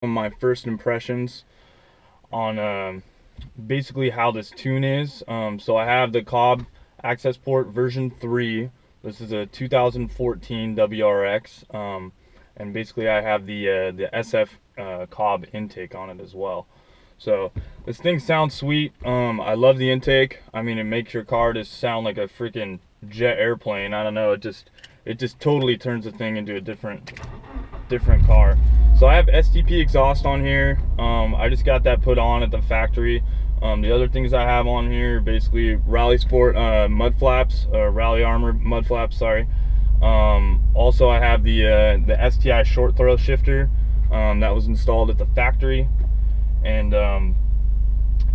My first impressions on basically how this tune is. So I have the Cobb AccessPORT version 3. This is a 2014 WRX, and basically I have the SF Cobb intake on it as well. So this thing sounds sweet. I love the intake. I mean, it makes your car just sound like a freaking jet airplane. I don't know. It just totally turns the thing into a different car. So I have STP exhaust on here. I just got that put on at the factory. The other things I have on here are basically Rally Sport mud flaps, Rally Armor mud flaps, sorry. Also I have the STI short throw shifter that was installed at the factory. And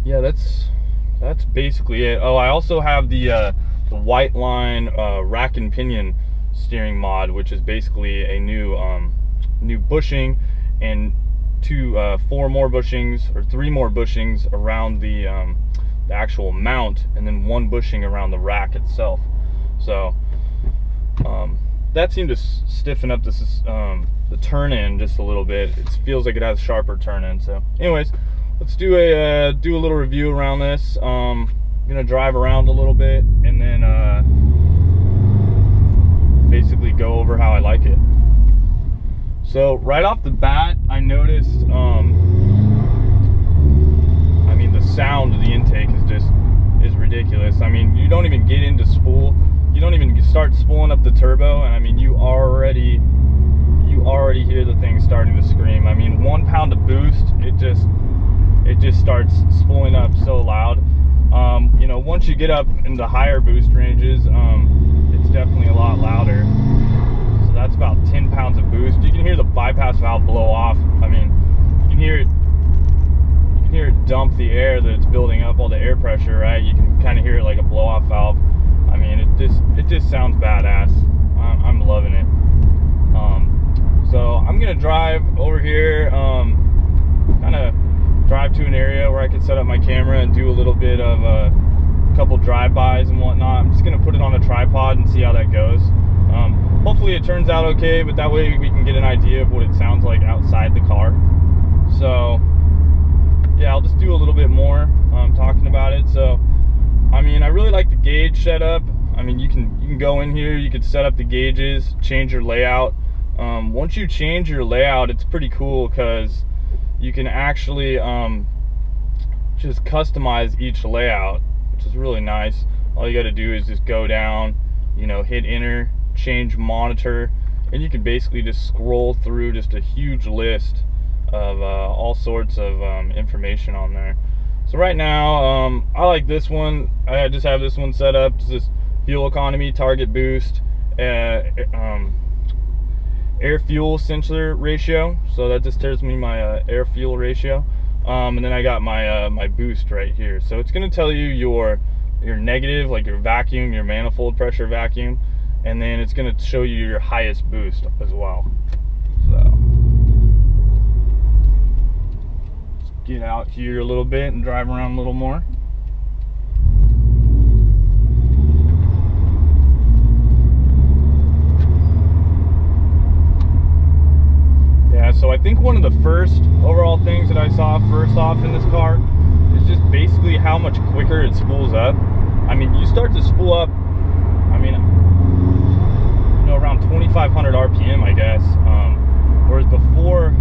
yeah, that's basically it. Oh, I also have the white line rack and pinion steering mod, which is basically a new bushing and four more bushings or three more bushings around the actual mount, and then one bushing around the rack itself. So that seemed to stiffen up this the turn in just a little bit. It feels like it has sharper turn in. So anyways, let's do a little review around this. I'm gonna drive around a little bit and then basically go over how I like it. So right off the bat, I noticed, I mean, the sound of the intake is ridiculous. I mean, you don't even get into spool, you don't even start spooling up the turbo, and I mean, you already hear the thing starting to scream. I mean, 1 pound of boost, it just starts spooling up so loud. You know, once you get up into higher boost ranges, it's definitely a lot louder. That's about 10 pounds of boost. You can hear the bypass valve blow off. I mean, you can hear it dump the air that it's building up, all the air pressure, right? You can kind of hear it like a blow off valve. I mean, it just sounds badass. I'm loving it. So I'm gonna drive over here, kind of drive to an area where I can set up my camera and do a little bit of a couple drive-bys and whatnot. I'm just gonna put it on a tripod and see how that goes. Hopefully it turns out okay, but that way we can get an idea of what it sounds like outside the car. So yeah, I'll just do a little bit more talking about it. So I mean, I really like the gauge setup. I mean, you can go in here, you could set up the gauges, change your layout. Once you change your layout, it's pretty cool because you can actually just customize each layout, which is really nice. All you got to do is just go down, you know, hit enter, change monitor, and you can basically just scroll through just a huge list of all sorts of information on there. So right now, I like this one. I just have this one set up. It's just fuel economy, target boost, air fuel sensor ratio. So that just tells me my air fuel ratio. And then I got my my boost right here. So it's going to tell you your negative, like your vacuum, your manifold pressure vacuum, and then it's going to show you your highest boost as well. So let's get out here a little bit and drive around a little more. Yeah, so I think one of the first overall things that I saw first off in this car is just basically how much quicker it spools up. I mean, you start to spool up, I mean, you know, around 2,500 RPM, I guess. Whereas before,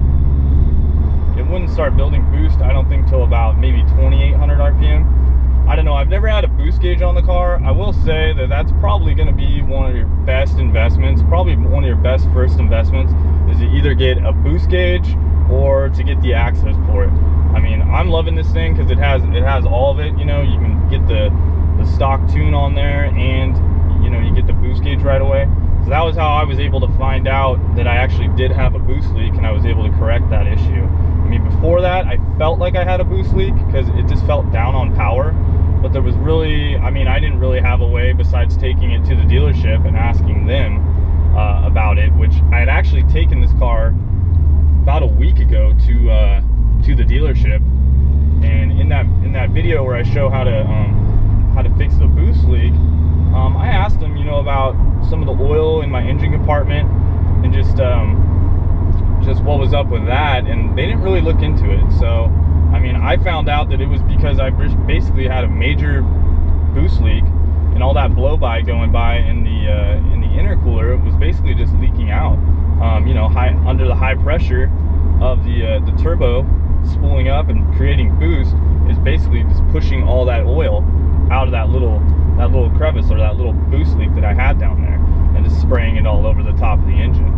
it wouldn't start building boost, I don't think, till about maybe 2,800 RPM. I don't know, I've never had a boost gauge on the car. I will say that that's probably going to be one of your best investments, probably one of your best first investments, is to either get a boost gauge or to get the AccessPORT. I mean, I'm loving this thing because it has all of it. You know, you can get the stock tune on there, and you know, you get the boost gauge right away. So that was how I was able to find out that I actually did have a boost leak, and I was able to correct that issue. I mean, before that, I felt like I had a boost leak because it just felt down on power, but there was really, I mean, I didn't really have a way besides taking it to the dealership and asking them about it, which I had actually taken this car about a week ago to the dealership, and in that video where I show how to fix the boost leak, I asked them, you know, about some of the oil in my engine compartment and just just what was up with that, and they didn't really look into it. So I mean, I found out that it was because I basically had a major boost leak, and all that blow by going by in the intercooler was basically just leaking out. You know, under the high pressure of the turbo spooling up and creating boost is basically just pushing all that oil out of that little crevice, or that little boost leak that I had down there, and just spraying it all over the top of the engine.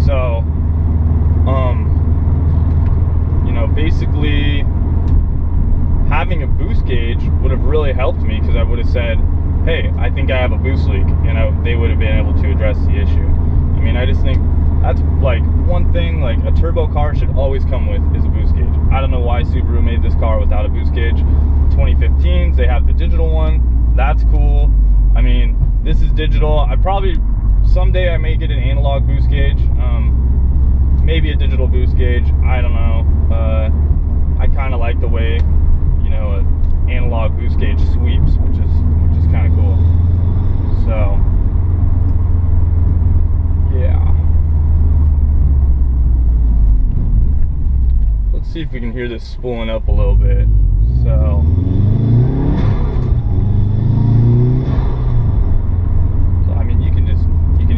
So you know, basically having a boost gauge would have really helped me, because I would have said, hey, I think I have a boost leak, and they would have been able to address the issue. I mean, I just think that's like one thing like a turbo car should always come with, is a boost gauge. I don't know why Subaru made this car without a boost gauge. 2015s, they have the digital one. That's cool. I mean, this is digital. I probably someday I may get an analog boost gauge, maybe a digital boost gauge. I don't know. I kind of like the way, you know, an analog boost gauge sweeps, which is kind of cool. So yeah, let's see if we can hear this spooling up a little bit. So I mean, you can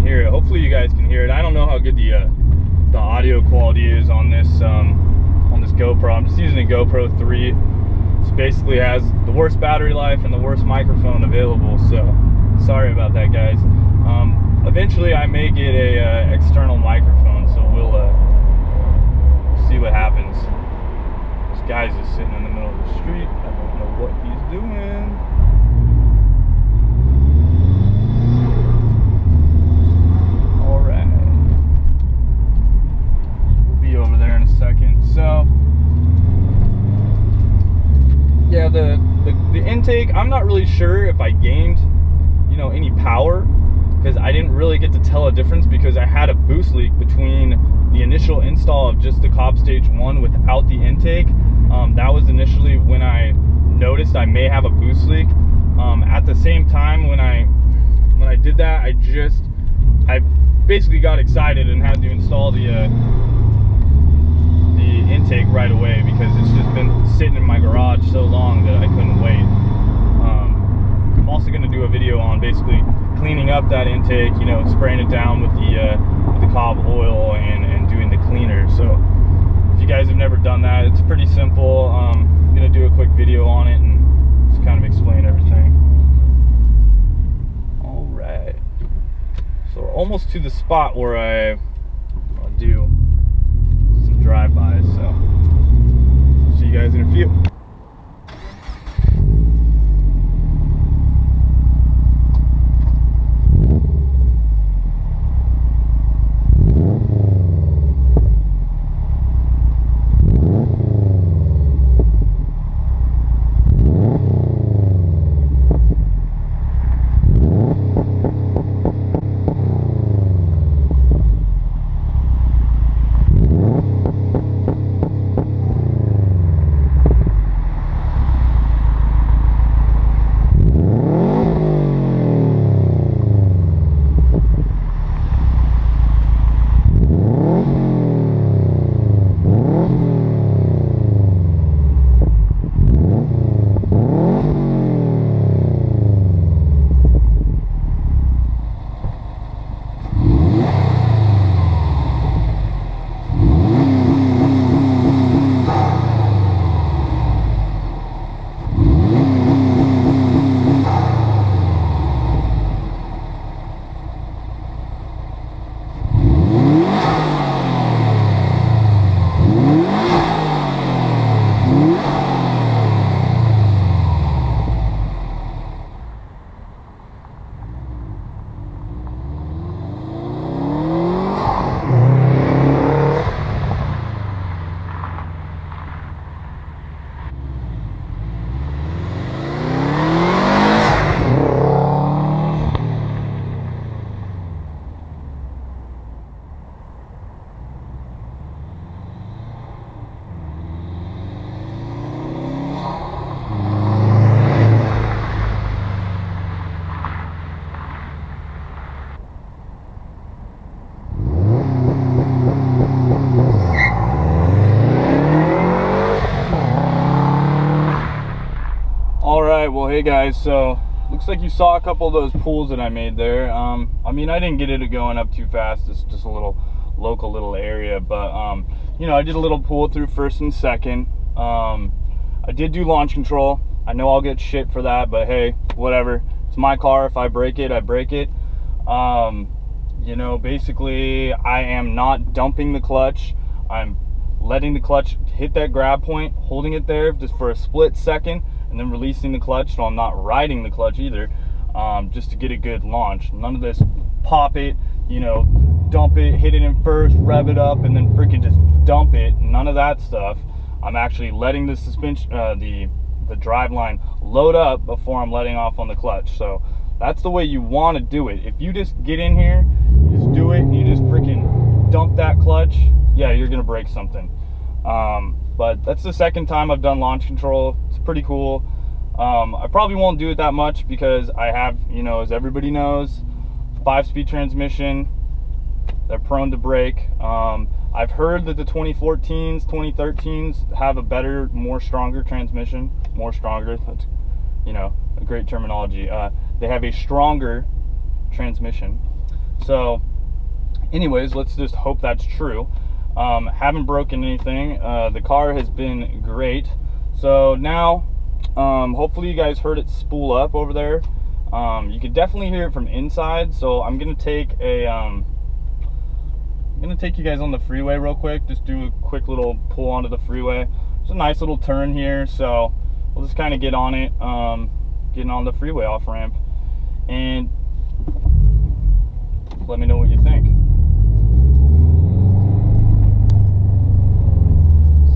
hear it. Hopefully you guys can hear it. I don't know how good the audio quality is on this GoPro. I'm just using a GoPro 3. This basically has the worst battery life and the worst microphone available, so sorry about that, guys. Eventually I may get a external microphone, so we'll see what happens. This guy's just sitting in the middle of the street. I don't know what he's doing. Alright, we'll be over there in a second. So yeah, the intake, I'm not really sure if I gained, you know, any power, because I didn't really get to tell a difference, because I had a boost leak between the initial install of just the Cobb Stage 1 without the intake. That was initially when I noticed I may have a boost leak. At the same time, when I did that, I basically got excited and had to install the intake right away, because it's just been sitting in my garage so long that I couldn't wait. I'm also going to do a video on basically cleaning up that intake, you know, spraying it down with the Cobb oil and doing the cleaner. So if you guys have never done that, it's pretty simple. I'm going to do a quick video on it and just kind of explain everything. Alright, so we're almost to the spot where I'll do some drive-bys, so see you guys in a few. well, hey guys, so looks like you saw a couple of those pulls that I made there. I mean, I didn't get it going up too fast. It's just a little local little area, but you know, I did a little pull through first and second. I did do launch control. I know I'll get shit for that, but hey, whatever. It's my car. If I break it, I break it. You know, basically, I am not dumping the clutch. I'm letting the clutch hit that grab point, holding it there just for a split second, and then releasing the clutch. So I'm not riding the clutch either, just to get a good launch. None of this pop it, you know, dump it, hit it in first, rev it up, and then freaking just dump it. None of that stuff. I'm actually letting the suspension, the drive line load up before I'm letting off on the clutch. So that's the way you want to do it. If you just get in here, you just do it, and you just freaking dump that clutch, yeah, you're gonna break something. But that's the second time I've done launch control. It's pretty cool. I probably won't do it that much because I have, you know, as everybody knows, 5-speed transmission. They're prone to break. I've heard that the 2014s, 2013s have a better, more stronger transmission. More stronger, that's, you know, a great terminology. They have a stronger transmission. So anyways, let's just hope that's true. Haven't broken anything. The car has been great. So now, hopefully you guys heard it spool up over there. You could definitely hear it from inside. So I'm gonna take you guys on the freeway real quick. Just do a quick little pull onto the freeway. It's a nice little turn here, so we'll just kind of get on it, getting on the freeway off ramp, and let me know what you think.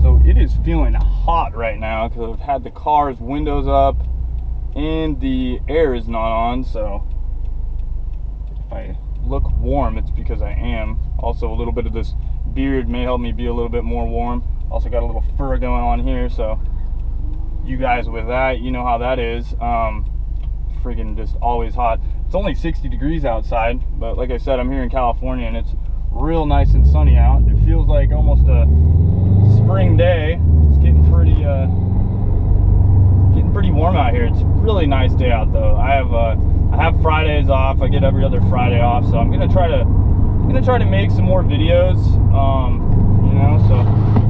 So it is feeling hot right now because I've had the car's windows up and the air is not on, so if I look warm, it's because I am. Also, a little bit of this beard may help me be a little bit more warm. Also got a little fur going on here, so you guys with that, you know how that is. Friggin' just always hot. It's only 60 degrees outside, but like I said, I'm here in California and it's real nice and sunny out. It feels like almost a spring day. It's getting pretty warm out here. It's a really nice day out though. I have Fridays off. I get every other Friday off, so I'm gonna try to make some more videos. You know, so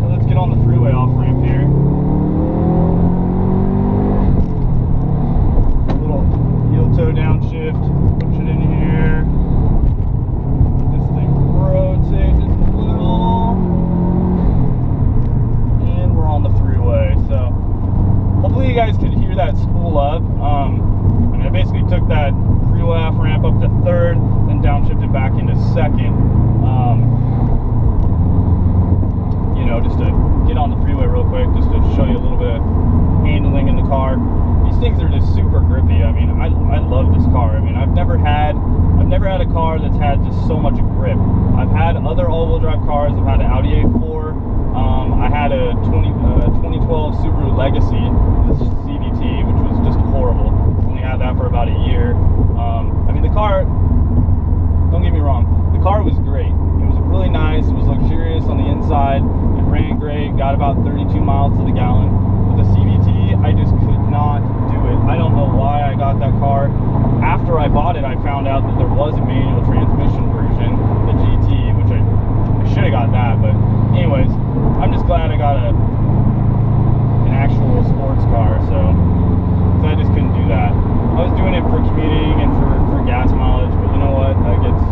let's get on the freeway off ramp here. A little heel toe downshift. Push it in here. This thing rotate just a little, and we're on the freeway. So hopefully you guys could hear that spool up. I mean, I basically took that freeway off ramp up to third, then downshifted back into second. You know, just to get on the freeway real quick, just to show you a little bit of handling in the car. These things are just super grippy. I mean, I love this car. I mean, I've never had a car that's had just so much grip. I've had other all-wheel drive cars. I've had an Audi A4. I had a 2012 Subaru Legacy, this is CVT, which was just horrible. Only had that for about a year. I mean, the car, don't get me wrong, the car was great. It was really nice. It was luxurious on the inside. It ran great. Got about 32 miles to the gallon. But the CVT, I just could not do it. I don't know why I got that car. After I bought it, I found out that there was a manual transmission version, the GT, which I should have got that. But anyways, I'm just glad I got an actual sports car. So I just couldn't do that. I was doing it for commuting and for gas mileage, but you know what? Like it's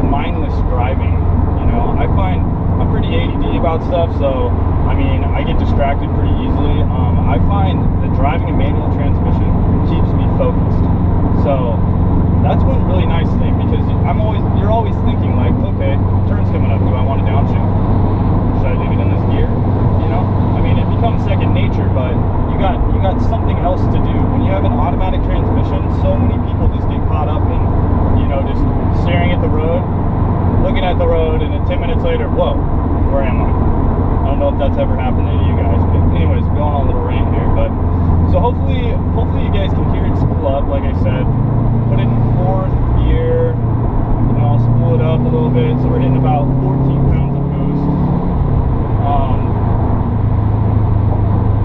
mindless driving. You know, I find I'm pretty ADD about stuff, so I mean, I get distracted pretty easily. I find that driving a manual transmission keeps me focused. So that's one really nice thing, because you're always thinking like, okay, turn's coming up. Do I want to downshift? Should I leave it in this gear? You know, I mean, it becomes second nature, but you got something else to do. When you have an automatic transmission, so many people just get caught up in, you know, just staring at the road, looking at the road, and then 10 minutes later, whoa, where am I? I don't know if that's ever happened to you guys, but anyways, going on a little rant here. But so hopefully you guys can hear it spool up. Like I said, put it in fourth gear, and I'll spool it up a little bit. So we're hitting about 14 pounds of boost.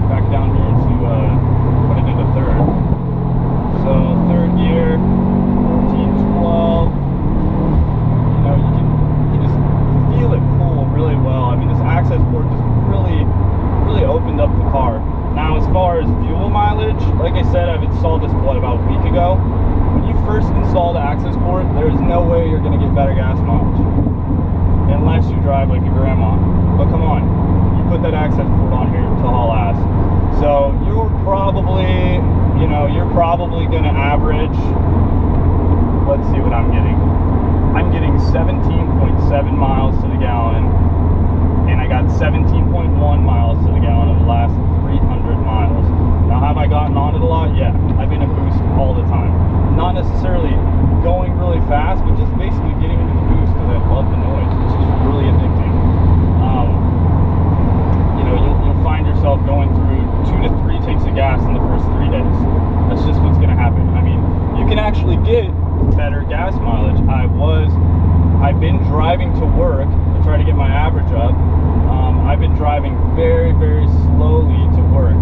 Back down here go, when you first install the AccessPORT, there's no way you're going to get better gas mileage unless you drive like your grandma. But come on, you put that AccessPORT on here to haul ass. So you're probably, you know, you're probably going to average, let's see what I'm getting. I'm getting 17.7 miles to the gallon, and I got 17.1 miles to the gallon in the last 300 miles. Now, have I gotten on it a lot? Yeah, I've been in boost all the time. Not necessarily going really fast, but just basically getting into the boost because I love the noise. It's just really addicting. You know, you'll find yourself going through 2 to 3 tanks of gas in the first 3 days. That's just what's going to happen. I mean, you can actually get better gas mileage. I've been driving to work to try to get my average up. I've been driving very, very slowly to work.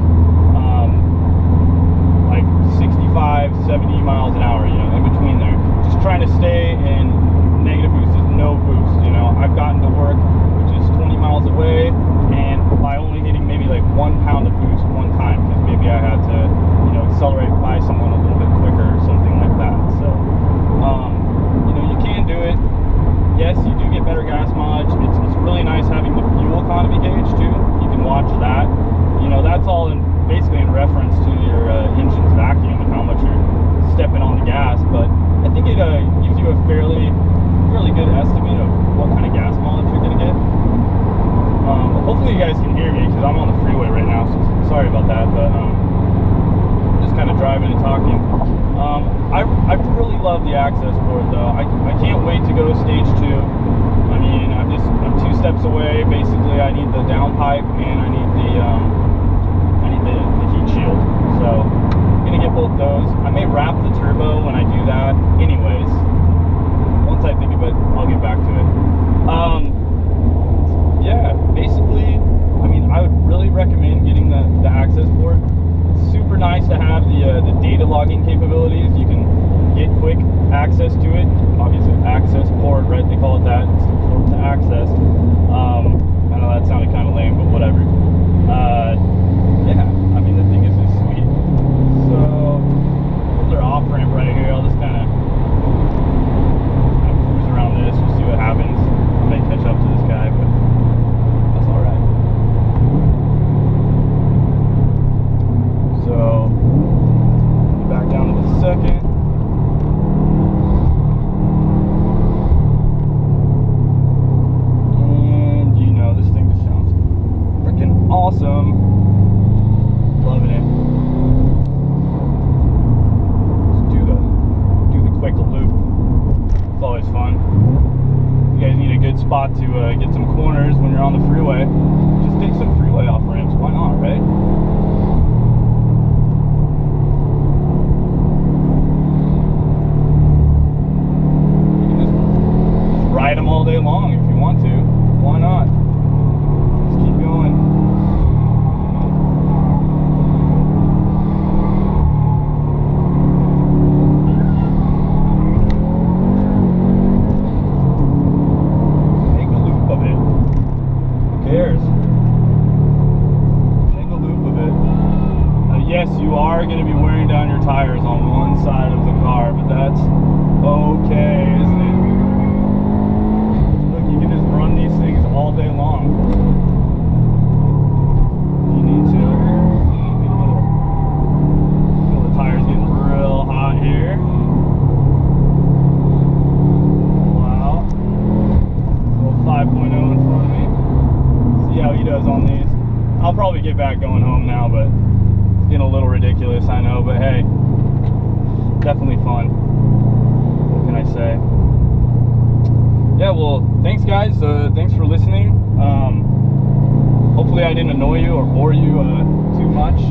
Like 65, 70 miles an hour, you know, in between there. Just trying to stay in negative boost, no boost, you know. I've gotten to work, which is 20 miles away, and by only hitting maybe like 1 pound of boost one time, because maybe I had to, you know, accelerate by someone a little bit quicker or something like that. So, you know, you can do it. Yes, you do get better gas mileage. It's really nice having the fuel economy gauge too. You can watch that. You know, that's all basically in reference to your engine's vacuum and how much you're stepping on the gas. But I think it gives you a fairly good estimate of what kind of gas mileage you're going to get. Hopefully you guys can hear me because I'm on the freeway right now, so sorry about that. But just kind of driving and talking. I really love the AccessPORT though. I can't wait to go stage 2. I mean, I'm 2 steps away. Basically, I need the downpipe and I need the heat shield. So I'm gonna get both those. I may wrap the turbo when I do that. Anyways, once I think of it, I'll get back to it. Yeah, basically, I mean, I would really recommend getting the AccessPORT. It's super nice to have the data logging capabilities. You can get quick access to it. Obviously, AccessPORT, right? They call it that. It's the port to access. I know that sounded kind of lame, but whatever. Yeah, I mean, the thing is just sweet. So, there's their off ramp right here. I'll just kind of cruise around this. We'll see what happens. I may catch up to this guy, but that's all right. So, back down to the second. And you know, this thing just sounds freaking awesome. Loving it. Just do the quick loop. It's always fun. You guys need a good spot to get some corners when you're on the freeway. Just take some freeway off ramps. Why not, right? Ride them all day long if you want to. Why not? Just keep going. Make a loop of it. Who cares? Make a loop of it. Now, yes, you are going to be wearing down your tires on one side of the car, but that's okay, isn't it? You can just run these things all day long. You need to. Feel the tires getting real hot here. Wow. Little 5.0 in front of me. See how he does on these. I'll probably get back going home now, but it's getting a little ridiculous, I know, but hey, definitely fun. What can I say? Yeah, well, thanks guys. Thanks for listening. Hopefully I didn't annoy you or bore you too much.